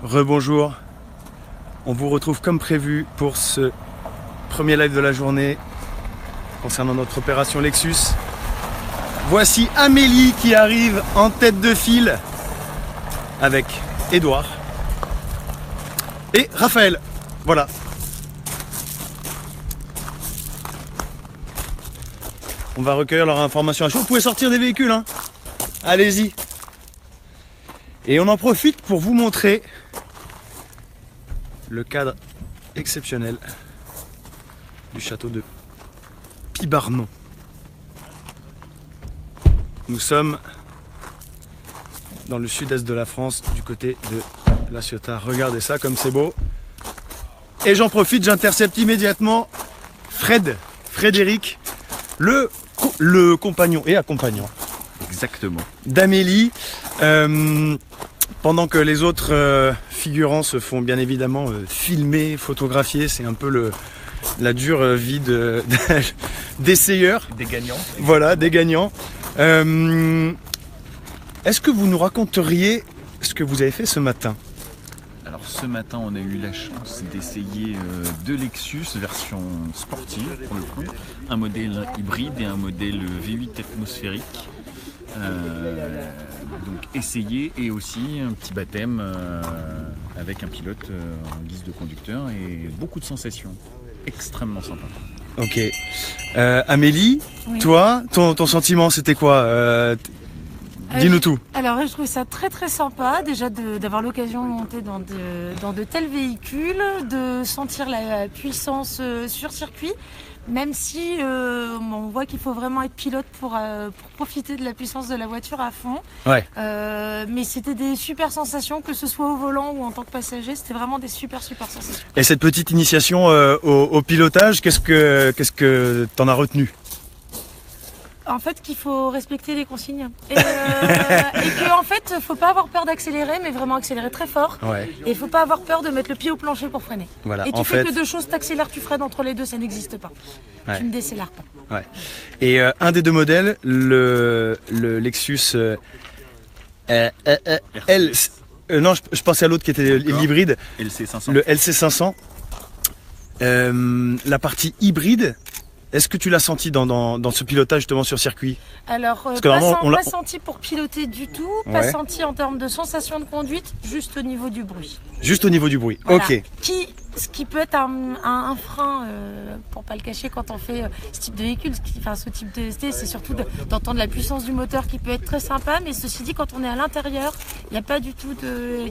Rebonjour, on vous retrouve comme prévu pour ce premier live de la journée concernant notre opération Lexus. Voici Amélie qui arrive en tête de file avec Edouard et Raphaël. Voilà. On va recueillir leur information à chaud. Vous pouvez sortir des véhicules, hein. Allez-y. Et on en profite pour vous montrer le cadre exceptionnel du château de Pibarnon. Nous sommes dans le sud-est de la France, du côté de La Ciotat. Regardez ça comme c'est beau. Et j'en profite, j'intercepte immédiatement Frédéric, le compagnon et accompagnant. Exactement. D'Amélie. Pendant que les autres figurants se font bien évidemment filmer, photographier, c'est un peu la dure vie d'essayeurs. Des gagnants. Voilà, des gagnants. Est-ce que vous nous raconteriez ce que vous avez fait ce matin? Alors ce matin, on a eu la chance d'essayer deux Lexus version sportive pour le coup, un modèle hybride et un modèle V8 atmosphérique. Donc essayer et aussi un petit baptême avec un pilote en guise de conducteur et beaucoup de sensations, extrêmement sympa. Ok. Amélie, oui. Toi, ton sentiment c'était quoi? Dis-nous tout. Alors je trouve ça très très sympa déjà d'avoir l'occasion de monter dans de tels véhicules, de sentir la puissance sur circuit. Même si on voit qu'il faut vraiment être pilote pour profiter de la puissance de la voiture à fond. Ouais. Mais c'était des super sensations, que ce soit au volant ou en tant que passager, c'était vraiment des super sensations. Et cette petite initiation au pilotage, qu'est-ce que t'en as retenu? En fait, qu'il faut respecter les consignes. Et qu'en fait, faut pas avoir peur d'accélérer, mais vraiment accélérer très fort. Ouais. Et il faut pas avoir peur de mettre le pied au plancher pour freiner. Voilà. Et tu fais que deux choses, t'accélères, tu freines, entre les deux, ça n'existe pas. Ouais. Tu ne décélères pas. Ouais. Et un des deux modèles, le Lexus non, je pensais à l'autre qui était l'hybride. LC500. Le LC500. La partie hybride, est-ce que tu l'as senti dans ce pilotage justement sur circuit? Alors, que pas senti pour piloter du tout, pas Ouais. senti en termes de sensation de conduite, juste au niveau du bruit. Juste au niveau du bruit. Voilà. Ok. Ce qui peut être un frein, pour pas le cacher, quand on fait ce type de véhicule, ce type de ST, c'est surtout d'entendre la puissance du moteur qui peut être très sympa, mais ceci dit, quand on est à l'intérieur, il n'y a pas du tout de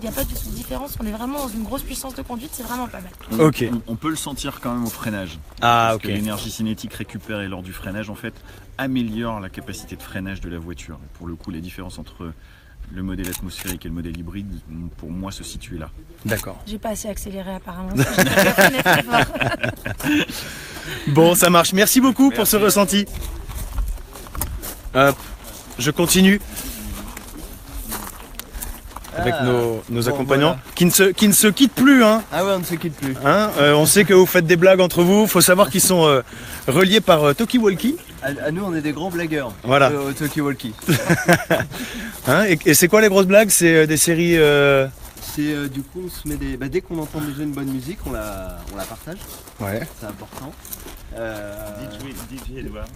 différence, on est vraiment dans une grosse puissance de conduite, c'est vraiment pas mal. Ok. On peut le sentir quand même au freinage. Ah, parce ok. que l'énergie cinétique récupérée lors du freinage en fait améliore la capacité de freinage de la voiture. Et pour le coup, les différences entre le modèle atmosphérique et le modèle hybride, pour moi, se situent là. D'accord. J'ai pas assez accéléré apparemment, parce que j'ai pas freiné très fort. Bon, ça marche. Merci beaucoup pour ce ressenti. Hop, je continue avec nos accompagnants qui ne se quittent plus, hein. Ah ouais, on ne se quitte plus. Hein, on sait que vous faites des blagues entre vous. Faut savoir qu'ils sont reliés par Talkie-Walkie. À nous, on est des grands blagueurs. Voilà. Au Talkie-Walkie. Hein, et c'est quoi les grosses blagues? C'est des séries. C'est du coup, on se met des. Dès qu'on entend déjà une bonne musique, on la partage. Ouais. C'est important. Dites Edouard.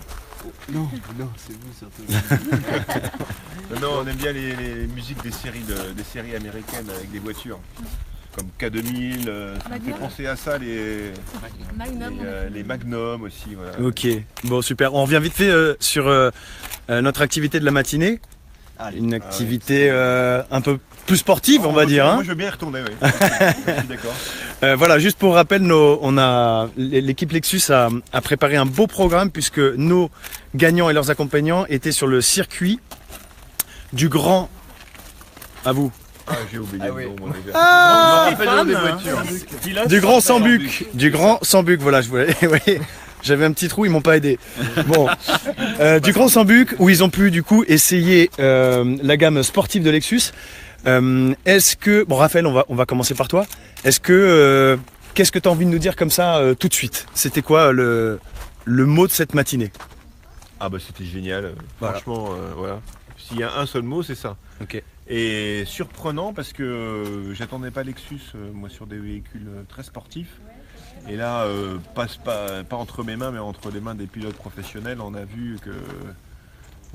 Non, c'est vous surtout. Non, on aime bien les musiques des séries américaines avec des voitures. Comme K2000, ça me fait penser à ça, les Magnum aussi. Voilà. Ok. Bon, super. On revient vite fait sur notre activité de la matinée. Allez. Une activité un peu plus sportive, on va dire. Hein. Moi, je veux bien y retourner, oui. Je suis d'accord. Voilà, juste pour rappel, l'équipe Lexus a préparé un beau programme puisque nos gagnants et leurs accompagnants étaient sur le circuit du Grand. À vous. Ah, j'ai oublié Ah le oui. nom, moi, déjà. Ah, Je me rappelle des voitures. du Grand Sambuc. Du Grand Sambuc, voilà, je voulais. Oui. J'avais un petit trou, ils m'ont pas aidé. Bon, du Grand Sambuc où ils ont pu du coup essayer la gamme sportive de Lexus. Est-ce que, bon Raphaël, on va commencer par toi. Est-ce que, qu'est-ce que tu as envie de nous dire comme ça tout de suite? C'était quoi le mot de cette matinée? Ah bah c'était génial. Voilà. Franchement, voilà. S'il y a un seul mot, c'est ça. Ok. Et surprenant parce que j'attendais pas Lexus, moi, sur des véhicules très sportifs. Et là, pas entre mes mains, mais entre les mains des pilotes professionnels, on a vu que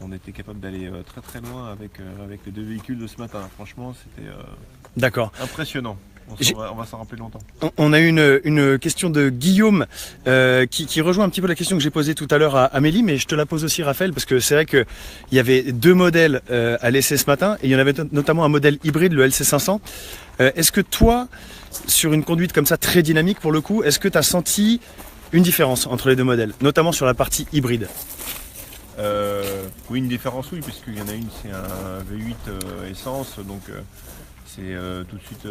on était capable d'aller très très loin avec les deux véhicules de ce matin. Franchement, c'était D'accord. impressionnant. On va s'en rappeler longtemps. On a une question de Guillaume qui rejoint un petit peu la question que j'ai posée tout à l'heure à Amélie, mais je te la pose aussi, Raphaël, parce que c'est vrai qu'il y avait deux modèles à l'essai ce matin, et il y en avait notamment un modèle hybride, le LC500. Est-ce que toi, sur une conduite comme ça très dynamique pour le coup, est-ce que tu as senti une différence entre les deux modèles, notamment sur la partie hybride? Oui, une différence, oui, puisqu'il y en a une, c'est un V8 essence, donc c'est tout de suite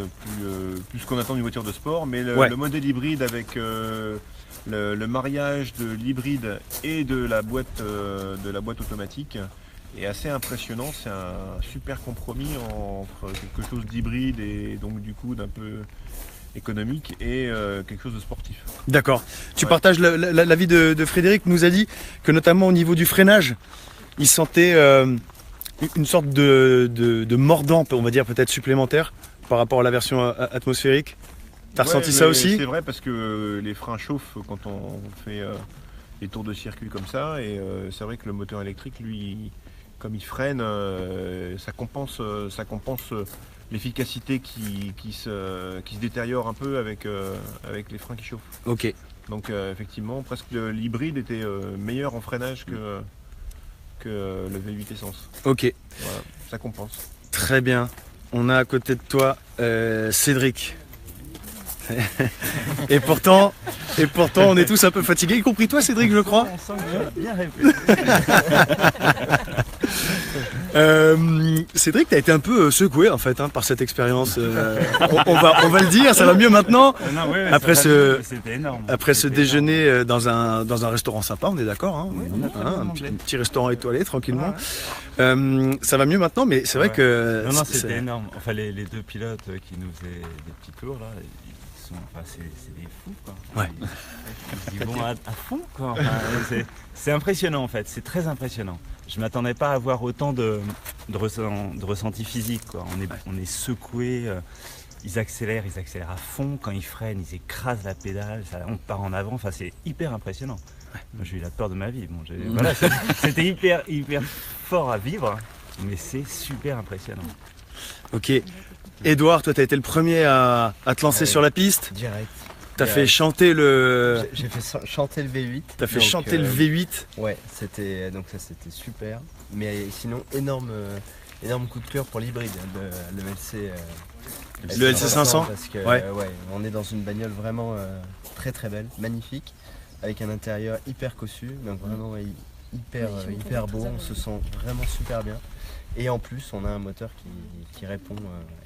plus ce qu'on attend d'une voiture de sport. Mais le modèle hybride avec le mariage de l'hybride et de la boîte automatique est assez impressionnant. C'est un super compromis entre quelque chose d'hybride et donc du coup d'un peu économique et quelque chose de sportif. D'accord. Tu partages l'avis de Frédéric, qui nous a dit que notamment au niveau du freinage, il sentait une sorte de mordant, on va dire peut-être supplémentaire par rapport à la version atmosphérique. T'as ressenti ça aussi? C'est vrai parce que les freins chauffent quand on fait des tours de circuit comme ça, et c'est vrai que le moteur électrique, lui, comme il freine, ça compense l'efficacité qui se détériore un peu avec les freins qui chauffent. Ok. Donc effectivement, presque l'hybride était meilleur en freinage que le V8 essence. Ok. Voilà, ça compense. Très bien. On a à côté de toi Cédric. et pourtant, on est tous un peu fatigués, y compris toi, Cédric, je crois. On sent que j'ai bien rêvé. Cédric, t'as été un peu secoué en fait par cette expérience. On va le dire, ça va mieux maintenant. Non, ouais, c'était énorme. Après ce déjeuner dans un restaurant sympa, on est d'accord, hein, un petit restaurant étoilé tranquillement. Ça va mieux maintenant, mais c'est vrai que. Non, c'était énorme. Enfin, les deux pilotes qui nous faisaient des petits tours là. C'est des fous quoi. Ouais. Ils vont à fond quoi. Enfin, c'est impressionnant en fait, c'est très impressionnant. Je m'attendais pas à avoir autant de ressenti physique quoi. On est secoué, ils accélèrent à fond, quand ils freinent, ils écrasent la pédale, on part en avant, enfin c'est hyper impressionnant. Ouais. Moi, j'ai eu la peur de ma vie. Bon, voilà, c'était hyper fort à vivre, mais c'est super impressionnant. Ok. Edouard, toi, tu as été le premier à te lancer sur la piste. Direct. Tu as fait chanter le... J'ai fait chanter le V8. Tu as fait chanter le V8. Ouais, c'était super. Mais sinon, énorme coup de cœur pour l'hybride, le LC. Le LC500 parce que ouais, on est dans une bagnole vraiment très très belle, magnifique, avec un intérieur hyper cossu, donc vraiment hyper beau, on se sent vraiment super bien. Et en plus, on a un moteur qui répond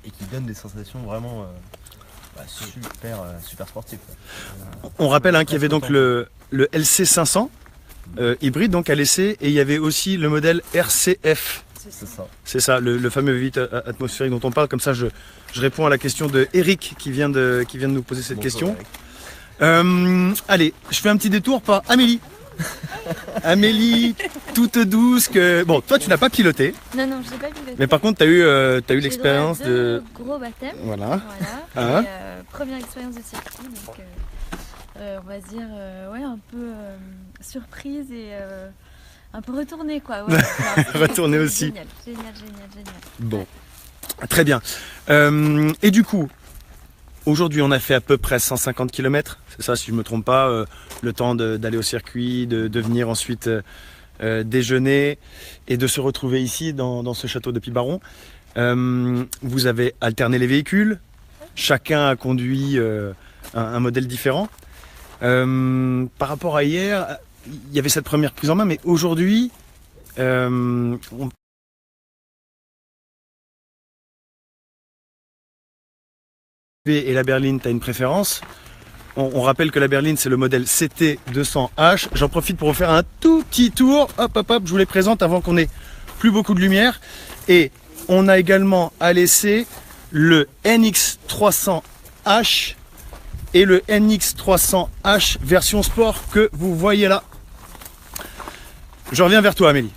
et qui donne des sensations vraiment super sportives. On rappelle qu'il y avait donc le LC500 hybride donc à l'essai, et il y avait aussi le modèle RCF. C'est ça, le fameux V8 atmosphérique dont on parle. Comme ça, je réponds à la question de Eric qui vient de nous poser cette question. Allez, je fais un petit détour par Amélie. Amélie, toute douce que... Bon, toi tu n'as pas piloté. Non, je n'ai pas piloté. Mais par contre tu as eu l'expérience de... gros baptême. Voilà. Et, première expérience de circuit, donc on va dire un peu surprise et un peu retournée quoi. Ouais, retournée aussi. Génial. Bon, très bien. Et du coup, aujourd'hui on a fait à peu près 150 km, c'est ça si je ne me trompe pas, le temps d'aller au circuit, de venir ensuite déjeuner et de se retrouver ici dans ce château de Pibaron. Vous avez alterné les véhicules, chacun a conduit un modèle différent. Par rapport à hier, il y avait cette première prise en main, mais aujourd'hui, et la berline, tu as une préférence. On rappelle que la berline, c'est le modèle CT200H. J'en profite pour vous faire un tout petit tour. Hop, je vous les présente avant qu'on ait plus beaucoup de lumière. Et on a également à l'essai le NX300H et le NX300H version sport que vous voyez là. Je reviens vers toi, Amélie.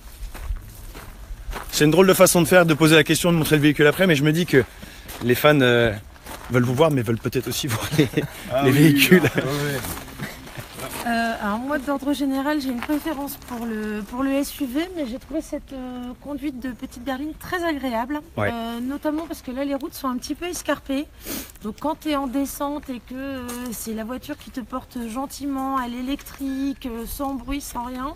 C'est une drôle de façon de faire, de poser la question, de montrer le véhicule après, mais je me dis que les fans veulent vous voir, mais veulent peut-être aussi voir les véhicules. Alors moi, d'ordre général, j'ai une préférence pour le SUV, mais j'ai trouvé cette conduite de petite berline très agréable, Ouais. Notamment parce que là, les routes sont un petit peu escarpées. Donc quand tu es en descente et que c'est la voiture qui te porte gentiment à l'électrique, sans bruit, sans rien,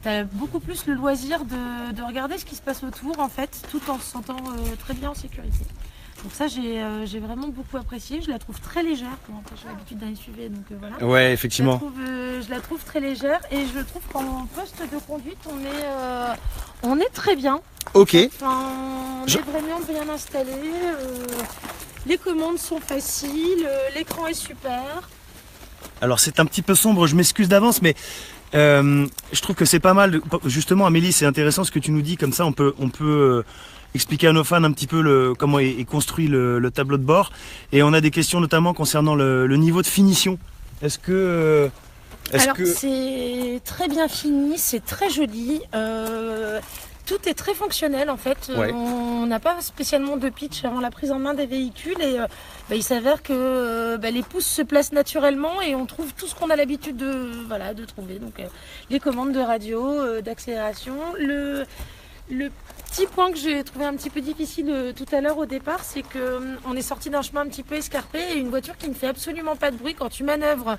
tu as beaucoup plus le loisir de regarder ce qui se passe autour, en fait, tout en se sentant très bien en sécurité. Donc ça, j'ai vraiment beaucoup apprécié. Je la trouve très légère. Bon, après, j'ai l'habitude d'un SUV, donc voilà. Ouais, effectivement. Je la trouve très légère et je trouve qu'en poste de conduite, on est très bien. Ok. Enfin, on est vraiment bien installé. Les commandes sont faciles, l'écran est super. Alors c'est un petit peu sombre, je m'excuse d'avance, mais je trouve que c'est pas mal. Justement, Amélie, c'est intéressant ce que tu nous dis. Comme ça, on peut expliquer à nos fans un petit peu comment est construit le tableau de bord. Et on a des questions notamment concernant le niveau de finition. Est-ce que... c'est très bien fini, c'est très joli. Tout est très fonctionnel en fait. Ouais. On n'a pas spécialement de pitch avant la prise en main des véhicules et il s'avère que les pouces se placent naturellement et on trouve tout ce qu'on a l'habitude de trouver. Donc les commandes de radio, d'accélération. Le petit point que j'ai trouvé un petit peu difficile tout à l'heure au départ, c'est qu'on est sorti d'un chemin un petit peu escarpé et une voiture qui ne fait absolument pas de bruit quand tu manœuvres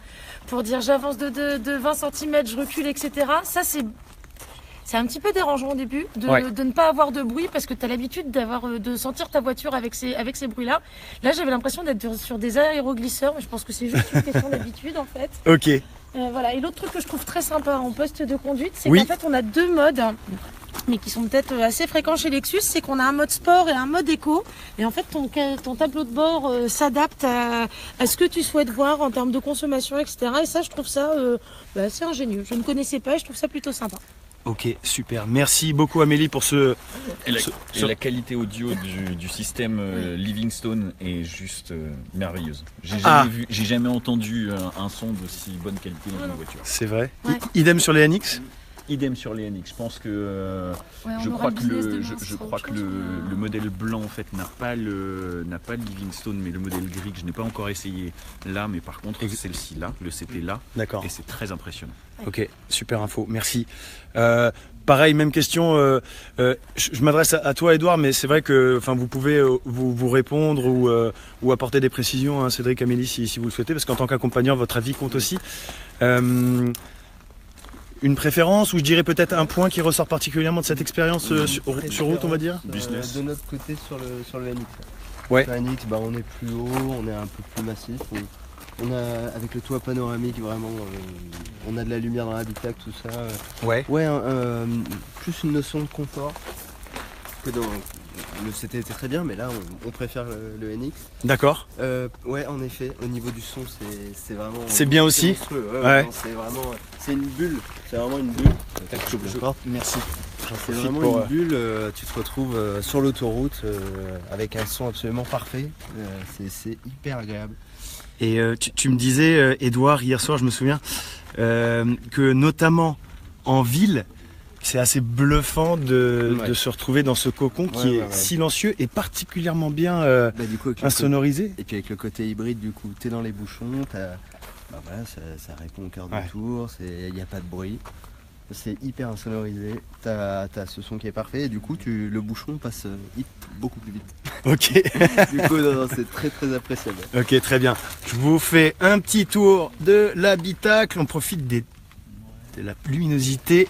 pour dire j'avance de 20 cm, je recule, etc. Ça c'est un petit peu dérangeant au début de ne pas avoir de bruit parce que tu as l'habitude de sentir ta voiture avec ces bruits-là. Là, j'avais l'impression d'être sur des aéroglisseurs, mais je pense que c'est juste une question d'habitude en fait. Ok. Voilà. Et l'autre truc que je trouve très sympa en poste de conduite, c'est Oui. qu'en fait, on a deux modes, mais qui sont peut-être assez fréquents chez Lexus, c'est qu'on a un mode sport et un mode éco. Et en fait, ton tableau de bord s'adapte à ce que tu souhaites voir en termes de consommation, etc. Et ça, je trouve ça assez ingénieux. Je ne connaissais pas et je trouve ça plutôt sympa. Ok, super. Merci beaucoup Amélie pour Et la qualité audio du système Livingstone est juste merveilleuse. J'ai jamais entendu un son de si bonne qualité dans une voiture. C'est vrai. Ouais. Idem sur les NX. Idem sur les NX. Je pense que je aura crois le que business le demain, je ce sera crois autre que chose, le modèle blanc en fait n'a pas le Livingstone, mais le modèle gris que je n'ai pas encore essayé là, mais par contre celle-ci là, le CT là, D'accord. et c'est très impressionnant. Ok, super info, merci. Pareil, même question. Je m'adresse à toi, Edouard, mais c'est vrai que, vous pouvez vous répondre ou apporter des précisions, hein, Cédric, Amélie, si vous le souhaitez, parce qu'en tant qu'accompagnant, votre avis compte aussi. Une préférence, ou je dirais peut-être un point qui ressort particulièrement de cette expérience sur route, on va dire. Business. De notre côté sur le NX. Ouais. Sur le NX, on est plus haut, on est un peu plus massif. On a, avec le toit panoramique, vraiment, on a de la lumière dans l'habitacle, tout ça. Ouais. Ouais, plus une notion de confort que dans le CT était très bien, mais là on préfère le NX. D'accord. Ouais, en effet, au niveau du son, c'est vraiment. C'est bien aussi. monstrueux. Ouais. Non, c'est vraiment, c'est une bulle. C'est vraiment une bulle. Merci. C'est vraiment une bulle. Tu te retrouves sur l'autoroute avec un son absolument parfait. C'est hyper agréable. Et tu me disais, Edouard, hier soir, je me souviens, que notamment en ville, c'est assez bluffant de se retrouver dans ce cocon qui est silencieux et particulièrement bien Du coup, insonorisé. Et puis avec le côté hybride, du coup, t'es dans les bouchons, ça répond au quart de tour, il n'y a pas de bruit. C'est hyper insonorisé, t'as ce son qui est parfait et du coup le bouchon passe beaucoup plus vite. Ok. Du coup c'est très très appréciable. Ok, très bien. Je vous fais un petit tour de l'habitacle. On profite de la luminosité.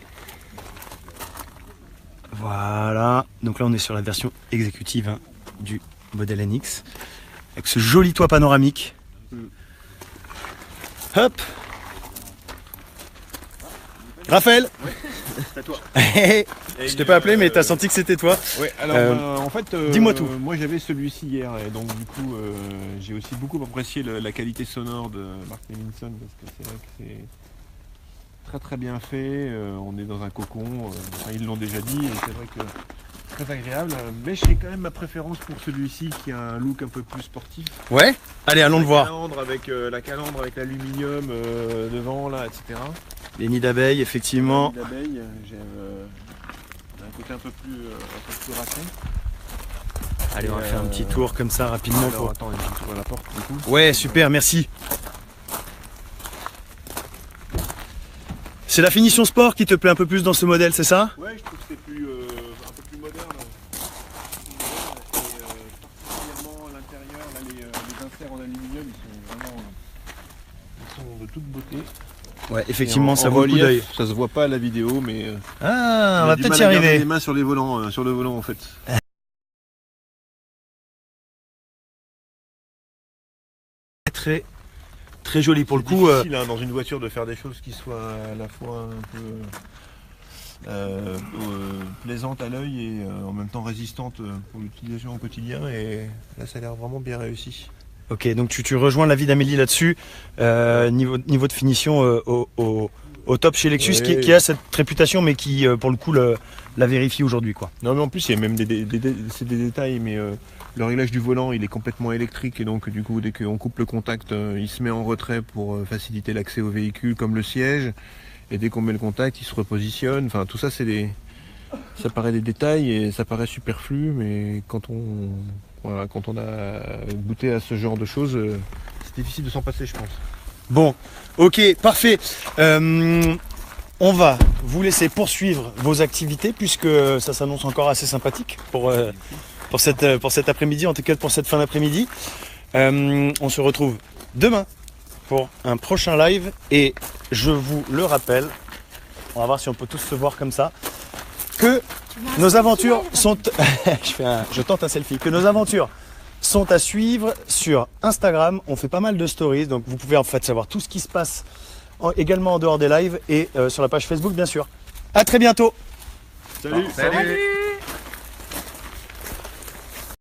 Voilà. Donc là, on est sur la version exécutive du modèle NX. Avec ce joli toit panoramique. Hop. Raphaël. C'est à toi. Je t'ai pas appelé, mais t'as senti que c'était toi. Ouais, alors en fait, dis-moi tout. Moi j'avais celui-ci hier, et donc du coup j'ai aussi beaucoup apprécié la qualité sonore de Mark Levinson, parce que c'est vrai que c'est très très bien fait. On est dans un cocon, ils l'ont déjà dit, et c'est vrai que très agréable. Mais j'ai quand même ma préférence pour celui-ci qui a un look un peu plus sportif. Ouais. Allez, allons le voir. La calandre avec l'aluminium devant là, etc. Les nids d'abeilles, effectivement. D'abeilles, j'ai un côté un peu plus racé. Allez, on va faire un petit tour comme ça rapidement. Alors, attends, je vais ouvrir la porte du coup. Ouais, super, merci. C'est la finition sport qui te plaît un peu plus dans ce modèle, c'est ça? Ouais, je trouve que c'est un peu plus moderne. Et particulièrement à l'intérieur, là, les inserts en aluminium, ils sont de toute beauté. Ouais, effectivement, ça vaut le coup relief, d'œil. ça se voit pas à la vidéo, mais Ah, on va peut-être y garder arriver. les mains sur les volants, sur le volant en fait. Très, très joli pour le C'est coup. difficile dans une voiture de faire des choses qui soient à la fois un peu plaisantes à l'œil et en même temps résistantes pour l'utilisation au quotidien. Et là, ça a l'air vraiment bien réussi. Ok, donc tu rejoins l'avis d'Amélie là-dessus. Niveau de finition au top chez Lexus, Ouais. qui a cette réputation, mais qui, pour le coup, la vérifie aujourd'hui, quoi. Non, mais en plus, il y a même c'est des détails, mais le réglage du volant, il est complètement électrique et donc du coup, dès qu'on coupe le contact, il se met en retrait pour faciliter l'accès au véhicule, comme le siège. Et dès qu'on met le contact, il se repositionne. Enfin, tout ça, ça paraît des détails et ça paraît superflu, mais quand on a goûté à ce genre de choses, c'est difficile de s'en passer, je pense. Bon, ok, parfait. On va vous laisser poursuivre vos activités puisque ça s'annonce encore assez sympathique pour cet après-midi, en tout cas pour cette fin d'après-midi. On se retrouve demain pour un prochain live et je vous le rappelle, on va voir si on peut tous se voir comme ça, que nos aventures sont... je tente un selfie. Que nos aventures sont à suivre sur Instagram. On fait pas mal de stories, donc vous pouvez en fait savoir tout ce qui se passe également en dehors des lives et sur la page Facebook bien sûr. À très bientôt. Salut. Salut.